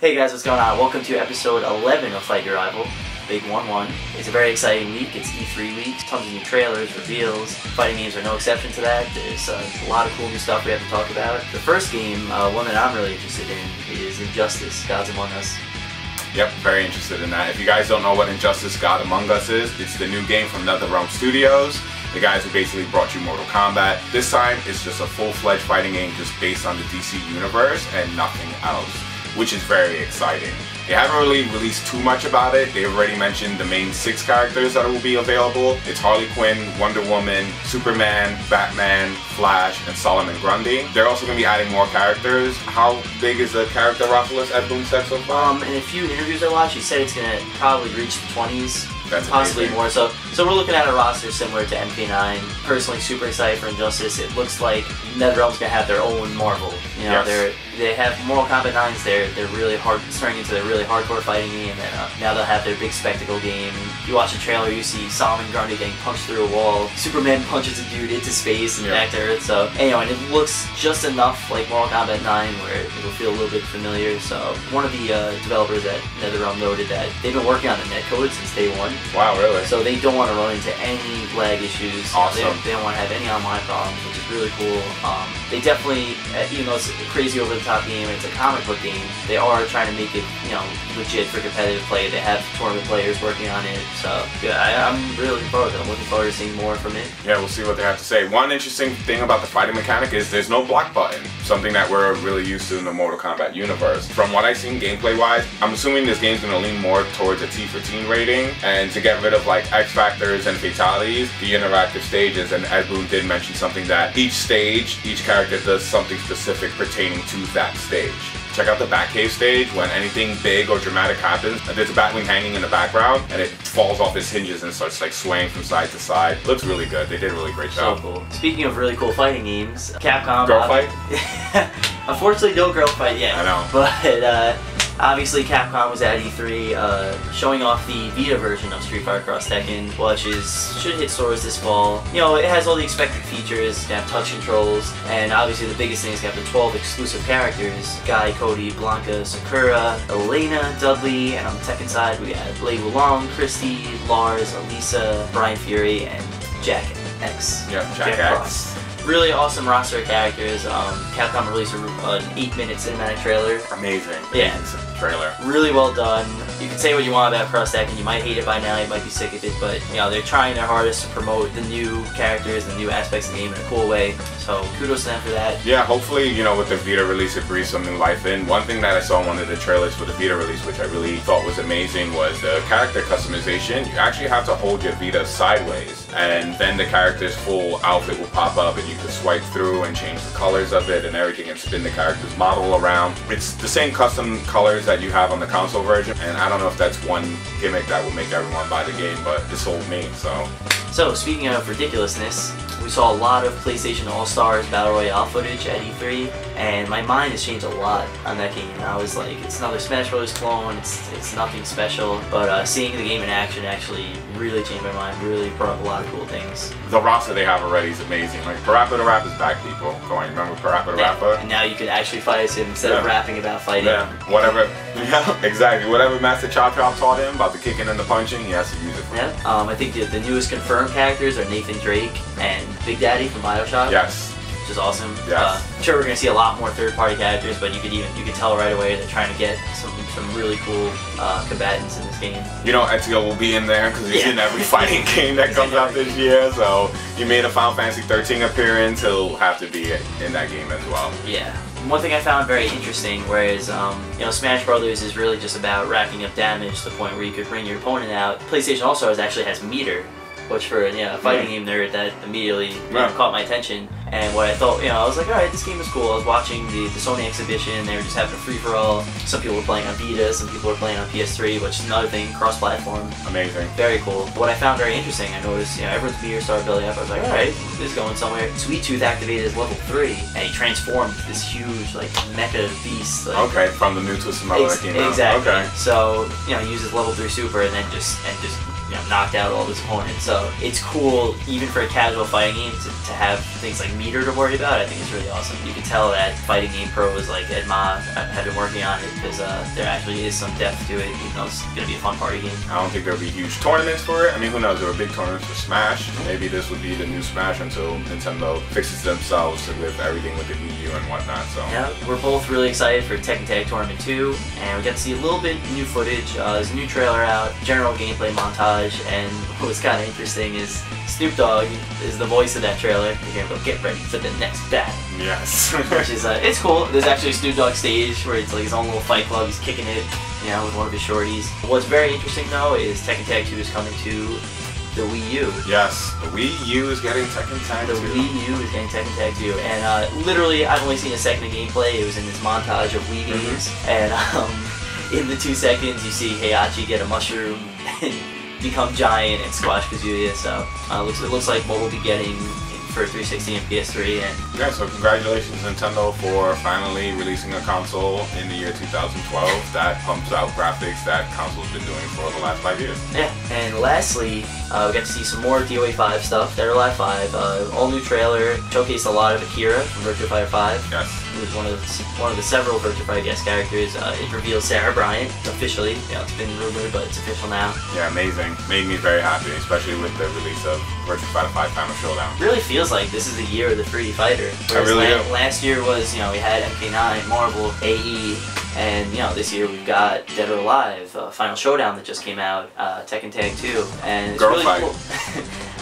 Hey guys, what's going on? Welcome to episode 11 of Fight Your Rival. Big 1-1. It's a very exciting week. It's E3 week. Tons of new trailers, reveals. Fighting games are no exception to that. There's a lot of cool new stuff we have to talk about. The first game, one that I'm really interested in, is Injustice: Gods Among Us. Yep, very interested in that. If you guys don't know what Injustice: God Among Us is, it's the new game from NetherRealm Studios. The guys who basically brought you Mortal Kombat. This time, it's just a full-fledged fighting game just based on the DC universe and nothing else, which is very exciting. They haven't really released too much about it. They've already mentioned the main 6 characters that will be available. It's Harley Quinn, Wonder Woman, Superman, Batman, Flash, and Solomon Grundy. They're also going to be adding more characters. How big is the character roster list Ed Boon said so far? In a few interviews I watched, he said it's going to probably reach the 20s. That's possibly amazing. more. So we're looking at a roster similar to MK9. Personally, super excited for Injustice. It looks like NetherRealm's gonna have their own Marvel. You know, yes. They have Mortal Kombat 9s. They're really hard, turning into their really hardcore fighting game. And now they'll have their big spectacle game. You watch the trailer, you see Solomon Grundy getting punched through a wall. Superman punches a dude into space and back to Earth. So anyway, and it looks just enough like Mortal Kombat 9 where it'll feel a little bit familiar. So one of the developers at NetherRealm noted that they've been working on the netcode since day one. Wow, really? So they don't want to run into any lag issues. Awesome. They don't want to have any online problems, which is really cool. They definitely, even though it's a crazy over-the-top game and it's a comic book game, they are trying to make it, you know, legit for competitive play. They have tournament players working on it. So yeah, I'm really looking forward to it. I'm looking forward to seeing more from it. Yeah, we'll see what they have to say. One interesting thing about the fighting mechanic is there's no block button, something that we're really used to in the Mortal Kombat universe. From what I've seen gameplay-wise, I'm assuming this game's going to lean more towards a T for teen rating, and to get rid of like X Factors and fatalities, the interactive stages, and Ed Boon did mention something that each stage, each character does something specific pertaining to that stage. Check out the Batcave stage. When anything big or dramatic happens, there's a Batwing hanging in the background and it falls off its hinges and starts like swaying from side to side. Looks really good. They did a really great job. So cool. Speaking of really cool fighting games, Capcom... Girl fight? Unfortunately, no girl fight yet. I know. But obviously Capcom was at E3 showing off the Vita version of Street Fighter Cross Tekken, which should hit stores this fall. You know, it has all the expected features. It's gonna have touch controls, and obviously the biggest thing is gonna have the 12 exclusive characters: Guy, Cody, Blanca, Sakura, Elena, Dudley, and on the Tekken side we got Lei Wulong, Christy, Lars, Elisa, Brian Fury, and Jack X. Yep, Jack X. Really awesome roster of characters. Capcom released an 8-minute cinematic trailer. Amazing. Yeah. Trailer. Really well done. You can say what you want about Cross Tekken. You might hate it by now, you might be sick of it, but you know, they're trying their hardest to promote the new characters, the new aspects of the game in a cool way. So kudos to them for that. Yeah, hopefully, you know, with the Vita release it breathes some new life in. One thing that I saw in one of the trailers for the Vita release, which I really thought was amazing, was the character customization. You actually have to hold your Vita sideways, and then the character's full outfit will pop up and you can swipe through and change the colors of it and everything and spin the character's model around. It's the same custom colors that you have on the console version, and I don't know if that's one gimmick that will make everyone buy the game, but it sold me, so. So, speaking of ridiculousness, we saw a lot of PlayStation All-Stars Battle Royale footage at E3, and my mind has changed a lot on that game. I was like, it's another Smash Bros. Clone, it's nothing special, but seeing the game in action actually really changed my mind, really brought up a lot of cool things. The roster they have already is amazing. Like, Parappa the Rap is back, people. Going, remember Parappa the Rapper? And now you can actually fight as him instead of rapping about fighting. Yeah, whatever. Yeah, exactly. Whatever Master Chop Chop taught him about the kicking and the punching, he has to use it for him. I think the newest confirmed characters are Nathan Drake and Big Daddy from Bioshock. Yes. Which is awesome. Yes. I'm sure we're going to see a lot more third-party characters, but you could tell right away they're trying to get some really cool combatants in this game. You know, Ezio will be in there because he's in every fighting game that comes out this year. So he made a Final Fantasy 13 appearance. He'll have to be in that game as well. Yeah. One thing I found very interesting, whereas you know, Smash Brothers is really just about racking up damage to the point where you could bring your opponent out. PlayStation All-Stars actually has meter, which for a fighting game nerd, that immediately caught my attention. And what I thought, I was like, alright, this game is cool. I was watching the Sony exhibition, they were just having a free-for-all. Some people were playing on Vita, some people were playing on PS3, which is another thing, cross-platform. Amazing. Very cool. What I found very interesting, I noticed, everyone's meter started building up. I was like, alright, this is going somewhere. Sweet Tooth activated his level 3, and he transformed this huge, like, mecha beast. Like, okay, from the new Twisted Metal that came out. Exactly. Okay. So, he uses level 3 super and then just knocked out all his opponents. So it's cool, even for a casual fighting game, to have things like meter to worry about. I think it's really awesome. You can tell that fighting game pros like Ed Ma have been working on it, because there actually is some depth to it, even though it's going to be a fun party game. I don't think there'll be huge tournaments for it. I mean, who knows? There were big tournaments for Smash. Maybe this would be the new Smash until Nintendo fixes themselves with everything with the Wii U and whatnot. So yeah, we're both really excited for Tekken Tag Tournament 2, and we got to see a little bit new footage. There's a new trailer out, general gameplay montage, and what's kind of interesting is Snoop Dogg is the voice of that trailer. You're gonna go get ready for the next battle. Yes. Which is it's cool. There's actually a Snoop Dogg stage where it's like his own little fight club. He's kicking it, with one of his shorties. What's very interesting though is Tekken Tag 2 is coming to the Wii U. Yes, the Wii U is getting Tekken Tag 2. The Wii U is getting Tekken Tag 2, and literally I've only seen a second of gameplay. It was in this montage of Wii games, and in the 2 seconds you see Heihachi get a mushroom and become giant and squash Kazuya. So it looks like what we'll be getting for 360 and PS3. And yeah, so congratulations Nintendo for finally releasing a console in the year 2012 that pumps out graphics that console's been doing for the last 5 years. Yeah, and lastly, we got to see some more DOA5 stuff, Dead or Alive 5, all new trailer, showcased a lot of Akira from Virtua Fighter 5. Yes. Who was one of the several Virtua Fighter guest characters. It reveals Sarah Bryant officially. It's been rumored, but it's official now. Yeah, amazing. Made me very happy, especially with the release of Virtua Fighter 5 Final Showdown. Really feels like this is the year of the 3D fighter. I really do. Last year was, we had MK9, Marvel, AE, and this year we've got Dead or Alive, Final Showdown that just came out, Tekken Tag 2, and it's really cool.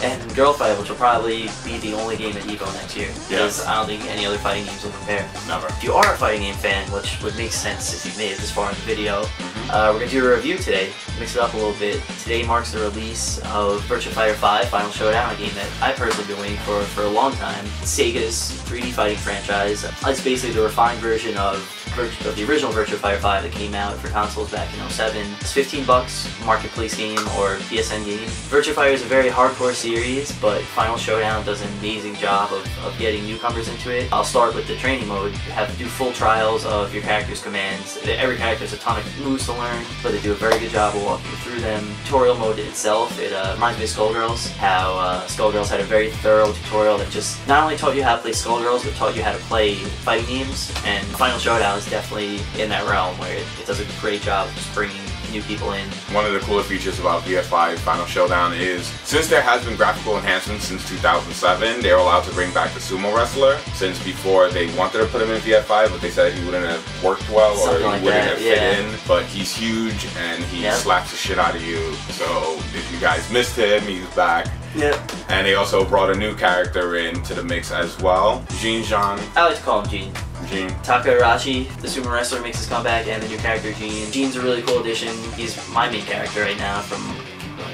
And Girl Fight, which will probably be the only game at EVO next year. Because I don't think any other fighting games will compare. Never. If you are a fighting game fan, which would make sense if you've made it this far in the video, we're going to do a review today. Mix it up a little bit. Today marks the release of Virtua Fighter 5 Final Showdown, a game that I've personally been waiting for a long time. Sega's 3D fighting franchise. It's basically the refined version of the original Virtua Fighter 5 that came out for consoles back in 2007. It's $15, marketplace game or PSN game. Virtua Fighter is a very hardcore series, but Final Showdown does an amazing job of getting newcomers into it. I'll start with the training mode. You have to do full trials of your character's commands. Every character has a ton of moves to learn, but they do a very good job of walking you through them. Tutorial mode itself, it reminds me of Skullgirls, how Skullgirls had a very thorough tutorial that just not only taught you how to play Skullgirls, but taught you how to play fighting games, and Final Showdown is definitely in that realm where it does a great job of just bringing new people in. One of the cooler features about VF5 Final Showdown is, since there has been graphical enhancements since 2007, they're allowed to bring back the sumo wrestler. Since before they wanted to put him in VF5, but they said he wouldn't have worked well or he wouldn't have fit in. But he's huge and he slaps the shit out of you. So if you guys missed him, he's back. Yep. And they also brought a new character into the mix as well. Jean. I like to call him Gene. Gene. Taka Arashi, the sumo wrestler, makes his comeback, and the new character Gene. Gene's a really cool addition. He's my main character right now from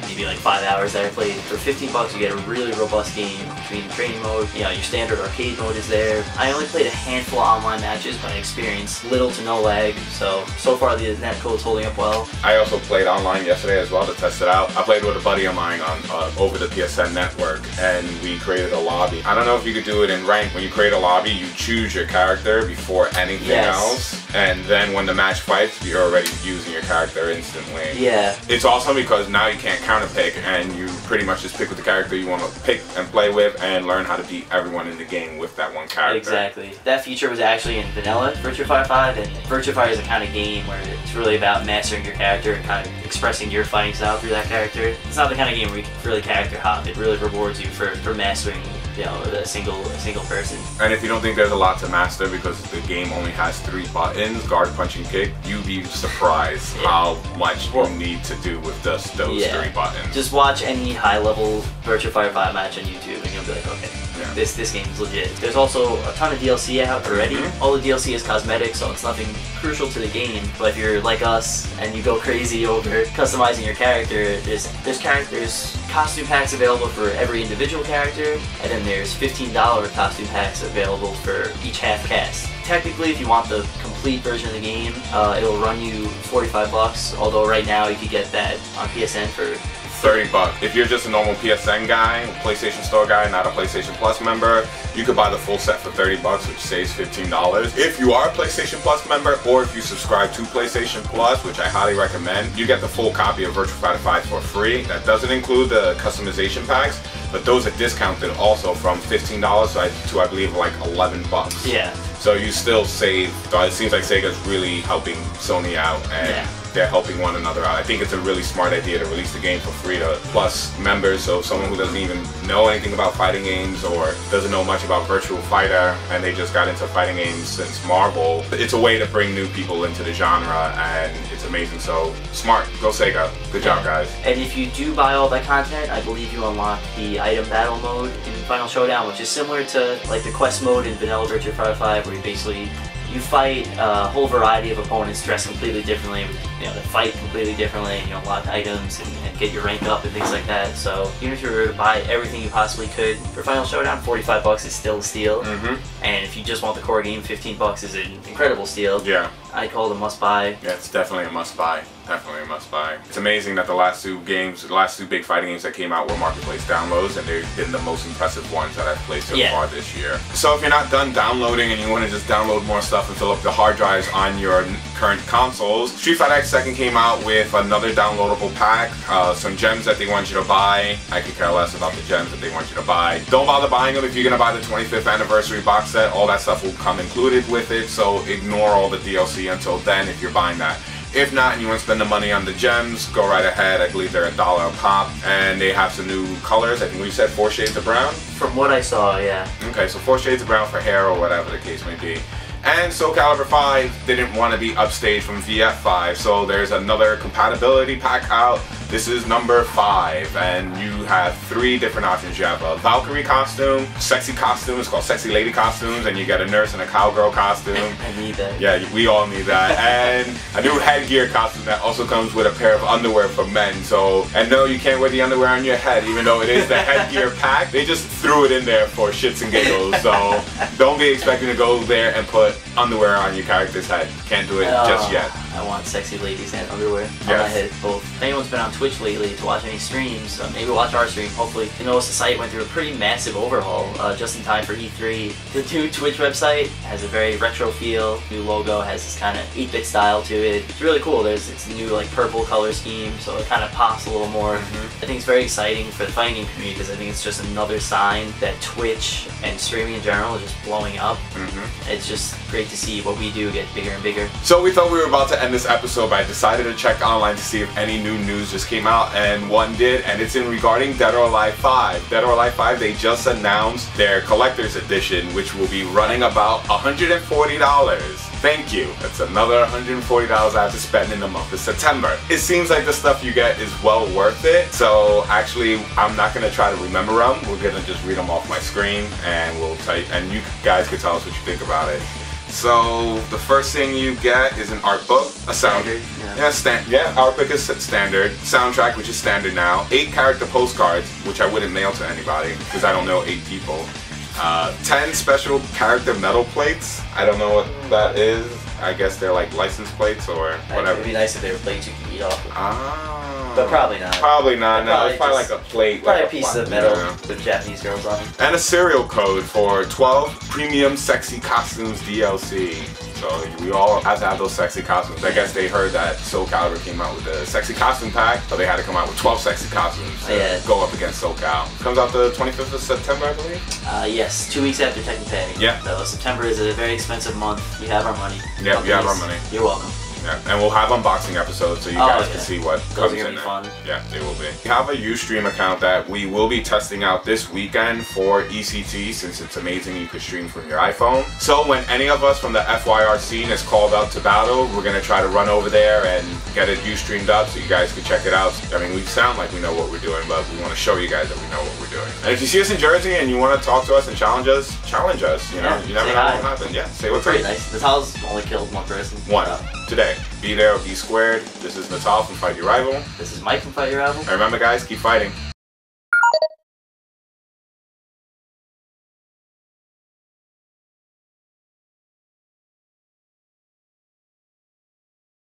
maybe like 5 hours that I played. For $15 you get a really robust game between training mode, your standard arcade mode is there. I only played a handful of online matches, but I experienced little to no lag, so far the netcode's holding up well. I also played online yesterday as well to test it out. I played with a buddy of mine on over the PSN network, and we created a lobby. I don't know if you could do it in rank. When you create a lobby, you choose your character before anything else, and then when the match fights, you're already using your character instantly. Yeah. It's awesome because now you can't counter pick, and you pretty much just pick with the character you want to pick and play with, and learn how to beat everyone in the game with that one character. Exactly. That feature was actually in vanilla Virtua Fighter 5, and Virtua Fighter is a kind of game where it's really about mastering your character and kind of expressing your fighting style through that character. It's not the kind of game where you can really character hop. It really rewards you for mastering a single person. And if you don't think there's a lot to master because the game only has 3 buttons, guard, punch, and kick, you'd be surprised how much you need to do with just those 3 buttons. Just watch any high-level Virtua Fighter 5 match on YouTube and you'll be like, okay, this game is legit. There's also a ton of DLC out already. All the DLC is cosmetic, so it's nothing crucial to the game. But if you're like us and you go crazy over customizing your character, there's costume packs available for every individual character, and then there's $15 costume packs available for each half cast. Technically, if you want the complete version of the game, it'll run you $45, although right now you can get that on PSN for 30 bucks. If you're just a normal PSN guy, PlayStation Store guy, not a PlayStation Plus member, you could buy the full set for 30 bucks, which saves $15. If you are a PlayStation Plus member, or if you subscribe to PlayStation Plus, which I highly recommend, you get the full copy of Virtua Fighter 5 for free. That doesn't include the customization packs, but those are discounted also from $15 to I believe like 11 bucks. Yeah. So you still save. It seems like Sega's really helping Sony out, and they're helping one another out. I think it's a really smart idea to release the game for free to Plus members, so someone who doesn't even know anything about fighting games or doesn't know much about Virtua Fighter and they just got into fighting games since Marvel, it's a way to bring new people into the genre, and it's amazing. So smart. Go Sega. Good job, guys. And if you do buy all that content, I believe you unlock the item battle mode in Final Showdown, which is similar to like the quest mode in vanilla Virtua Fighter 5, where you fight a whole variety of opponents dressed completely differently, they fight completely differently, and you unlock items and get your rank up and things like that. So even if you were to buy everything you possibly could for Final Showdown, 45 bucks is still a steal. And if you just want the core game, 15 bucks is an incredible steal. Yeah. I call it a must buy. Yeah, it's definitely a must buy. Definitely a must buy. It's amazing that the last two big fighting games that came out were marketplace downloads, and they've been the most impressive ones that I've played so far this year. So if you're not done downloading and you want to just download more stuff and fill up the hard drives on your current consoles, Street Fighter X 2 came out with another downloadable pack, some gems that they want you to buy. I could care less about the gems that they want you to buy. Don't bother buying them if you're going to buy the 25th anniversary box set. All that stuff will come included with it, so ignore all the DLC until then if you're buying that. If not, and you want to spend the money on the gems, go right ahead. I believe they're $1 a pop, and they have some new colors. I think we said 4 shades of brown. From what I saw, yeah. Okay, so 4 shades of brown for hair or whatever the case may be. And Soul Calibur 5 didn't want to be upstaged from VF5, so there's another compatibility pack out. This is number 5, and you have 3 different options. You have a Valkyrie costume, sexy costumes called Sexy Lady costumes, and you get a nurse and a cowgirl costume. I need that. Yeah, we all need that. And a new headgear costume that also comes with a pair of underwear for men. So, and no, you can't wear the underwear on your head, even though it is the headgear pack. They just threw it in there for shits and giggles. So don't be expecting to go there and put underwear on your character's head. Can't do it just yet. I want sexy ladies and underwear on my head, both. If anyone's been on Twitch lately to watch any streams, maybe watch our stream, hopefully. You notice the site went through a pretty massive overhaul just in time for E3. The new Twitch website has a very retro feel. New logo has this kind of 8-bit style to it. It's really cool. It's a new like purple color scheme, so it kind of pops a little more. I think it's very exciting for the fighting game community because I think it's just another sign that Twitch and streaming in general is just blowing up. It's just great to see what we do get bigger and bigger. So we thought we were about to end this episode, but I decided to check online to see if any new news just came out, and one did, and it's in regarding Dead or Alive 5. Dead or Alive 5, they just announced their collector's edition, which will be running about $140. Thank you. That's another $140 I have to spend in the month of September. It seems like the stuff you get is well worth it, so actually I'm not going to try to remember them. We're going to just read them off my screen, and we'll tell you, and you guys can tell us what you think about it. So the first thing you get is an art book, a sound. Art book is standard. Soundtrack, which is standard now. 8 character postcards, which I wouldn't mail to anybody because I don't know 8 people. 10 special character metal plates. I don't know what that is. I guess they're like license plates or whatever. It'd be nice if they were plates you could eat off of. Ah. But probably not. Probably not. No, it's probably like a plate. Probably like a piece of metal with Japanese girls on it. And a serial code for 12 premium sexy costumes DLC. So we all have to have those sexy costumes. I guess they heard that Soul Calibur came out with a sexy costume pack, so they had to come out with 12 sexy costumes to go up against Soul Cal. Comes out the 25th of September, I believe? Yes, 2 weeks after Tekken Tag. Yeah. So September is a very expensive month. We have our money. Yeah, we have our money. You're welcome. Yeah, and we'll have unboxing episodes so you guys can see what comes in there. Fun. Yeah, they will be. We have a Ustream account that we will be testing out this weekend for ECT, since it's amazing you can stream from your iPhone. So when any of us from the FYR scene is called up to battle, we're going to try to run over there and get it Ustreamed up so you guys can check it out. I mean, we sound like we know what we're doing, but we want to show you guys that we know what we're doing. And if you see us in Jersey and you want to talk to us and challenge us. You know, you never know what will happen. Yeah, say what's up. Pretty nice. Natal's only killed 1 person. 1. Today. Be there or be squared. This is Natal from Fight Your Rival. This is Mike from Fight Your Rival. And remember, guys, keep fighting.